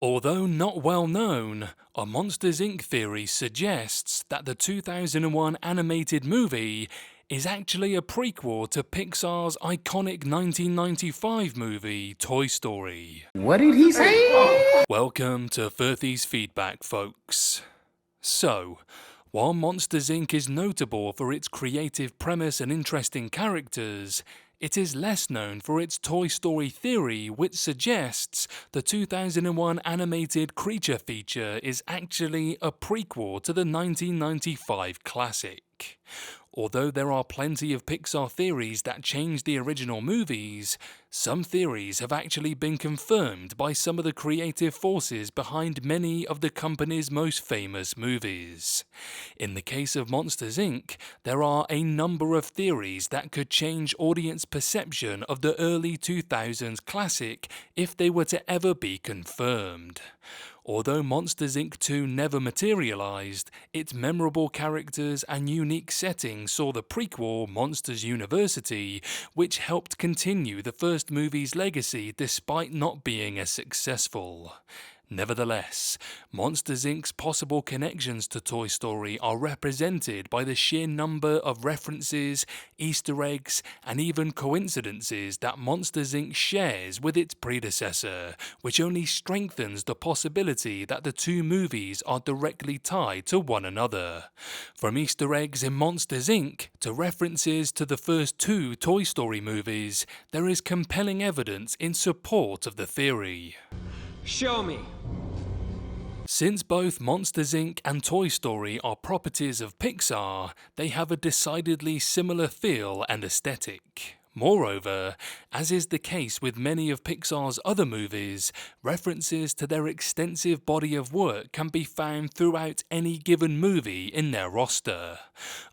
Although not well known, a Monsters Inc. theory suggests that the 2001 animated movie is actually a prequel to Pixar's iconic 1995 movie Toy Story. What did he say? Welcome to Furthy's Feedback, folks. So, while Monsters Inc. is notable for its creative premise and interesting characters, it is less known for its Toy Story theory, which suggests the 2001 animated creature feature is actually a prequel to the 1995 classic. Although there are plenty of Pixar theories that change the original movies, some theories have actually been confirmed by some of the creative forces behind many of the company's most famous movies. In the case of Monsters Inc., there are a number of theories that could change audience perception of the early 2000s classic if they were to ever be confirmed. Although Monsters Inc. 2 never materialized, its memorable characters and unique setting saw the prequel Monsters University, which helped continue the first movie's legacy despite not being as successful. Nevertheless, Monsters Inc.'s possible connections to Toy Story are represented by the sheer number of references, Easter eggs, and even coincidences that Monsters Inc. shares with its predecessor, which only strengthens the possibility that the two movies are directly tied to one another. From Easter eggs in Monsters Inc. to references to the first two Toy Story movies, there is compelling evidence in support of the theory. Show me. Since both Monsters Inc. and Toy Story are properties of Pixar, they have a decidedly similar feel and aesthetic. Moreover, as is the case with many of Pixar's other movies, references to their extensive body of work can be found throughout any given movie in their roster.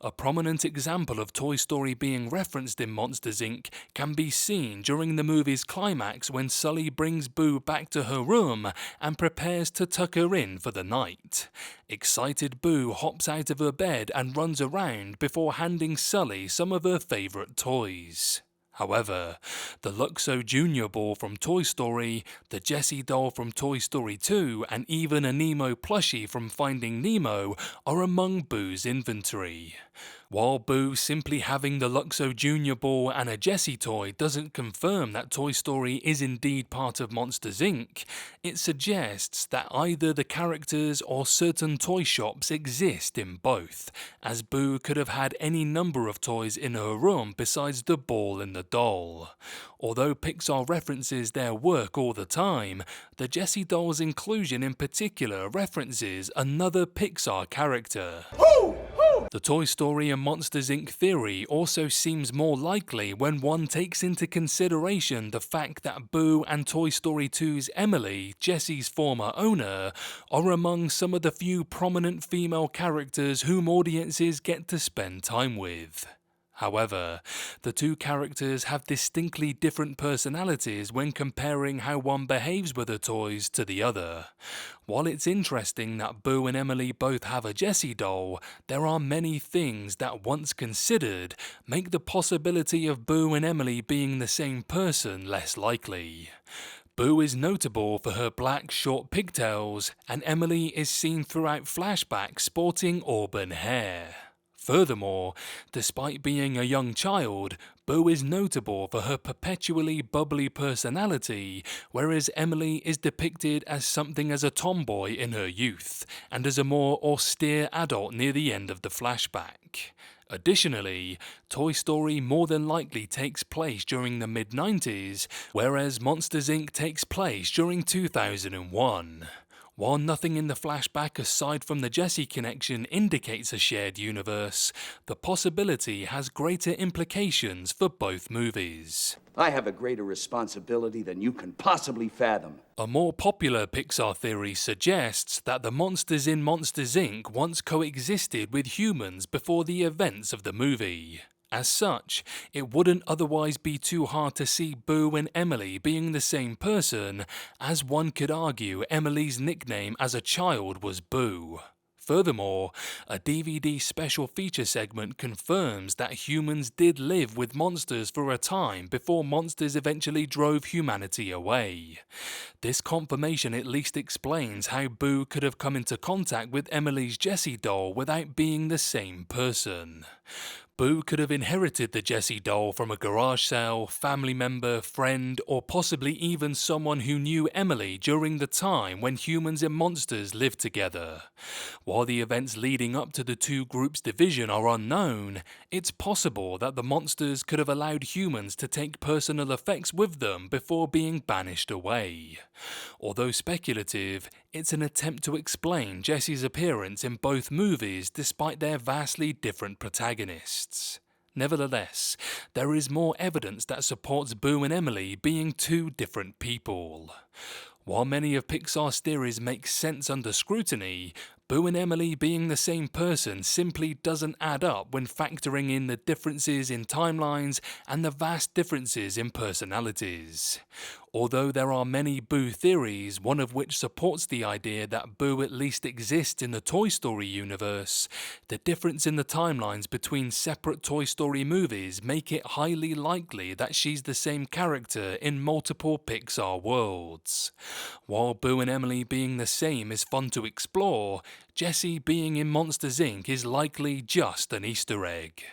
A prominent example of Toy Story being referenced in Monsters Inc. can be seen during the movie's climax when Sully brings Boo back to her room and prepares to tuck her in for the night. Excited Boo hops out of her bed and runs around before handing Sully some of her favourite toys. However, the Luxo Jr. ball from Toy Story, the Jessie doll from Toy Story 2, and even a Nemo plushie from Finding Nemo are among Boo's inventory. While Boo simply having the Luxo Jr. ball and a Jessie toy doesn't confirm that Toy Story is indeed part of Monsters Inc., it suggests that either the characters or certain toy shops exist in both, as Boo could have had any number of toys in her room besides the ball and the doll. Although Pixar references their work all the time, the Jessie doll's inclusion in particular references another Pixar character. The Toy Story and Monsters Inc. theory also seems more likely when one takes into consideration the fact that Boo and Toy Story 2's Emily, Jessie's former owner, are among some of the few prominent female characters whom audiences get to spend time with. However, the two characters have distinctly different personalities when comparing how one behaves with her toys to the other. While it's interesting that Boo and Emily both have a Jessie doll, there are many things that, once considered, make the possibility of Boo and Emily being the same person less likely. Boo is notable for her black short pigtails, and Emily is seen throughout flashbacks sporting auburn hair. Furthermore, despite being a young child, Boo is notable for her perpetually bubbly personality, whereas Emily is depicted as something as a tomboy in her youth, and as a more austere adult near the end of the flashback. Additionally, Toy Story more than likely takes place during the mid-90s, whereas Monsters Inc. takes place during 2001. While nothing in the flashback aside from the Jessie connection indicates a shared universe, the possibility has greater implications for both movies. I have a greater responsibility than you can possibly fathom. A more popular Pixar theory suggests that the monsters in Monsters Inc. once coexisted with humans before the events of the movie. As such, it wouldn't otherwise be too hard to see Boo and Emily being the same person, as one could argue Emily's nickname as a child was Boo. Furthermore, a DVD special feature segment confirms that humans did live with monsters for a time before monsters eventually drove humanity away. This confirmation at least explains how Boo could have come into contact with Emily's Jessie doll without being the same person. Boo could have inherited the Jessie doll from a garage sale, family member, friend, or possibly even someone who knew Emily during the time when humans and monsters lived together. While the events leading up to the two groups' division are unknown, it's possible that the monsters could have allowed humans to take personal effects with them before being banished away. Although speculative, it's an attempt to explain Jessie's appearance in both movies despite their vastly different protagonists. Nevertheless, there is more evidence that supports Boo and Emily being two different people. While many of Pixar's theories make sense under scrutiny, Boo and Emily being the same person simply doesn't add up when factoring in the differences in timelines and the vast differences in personalities. Although there are many Boo theories, one of which supports the idea that Boo at least exists in the Toy Story universe, the difference in the timelines between separate Toy Story movies make it highly likely that she's the same character in multiple Pixar worlds. While Boo and Emily being the same is fun to explore, Jessie being in Monsters Inc. is likely just an Easter egg.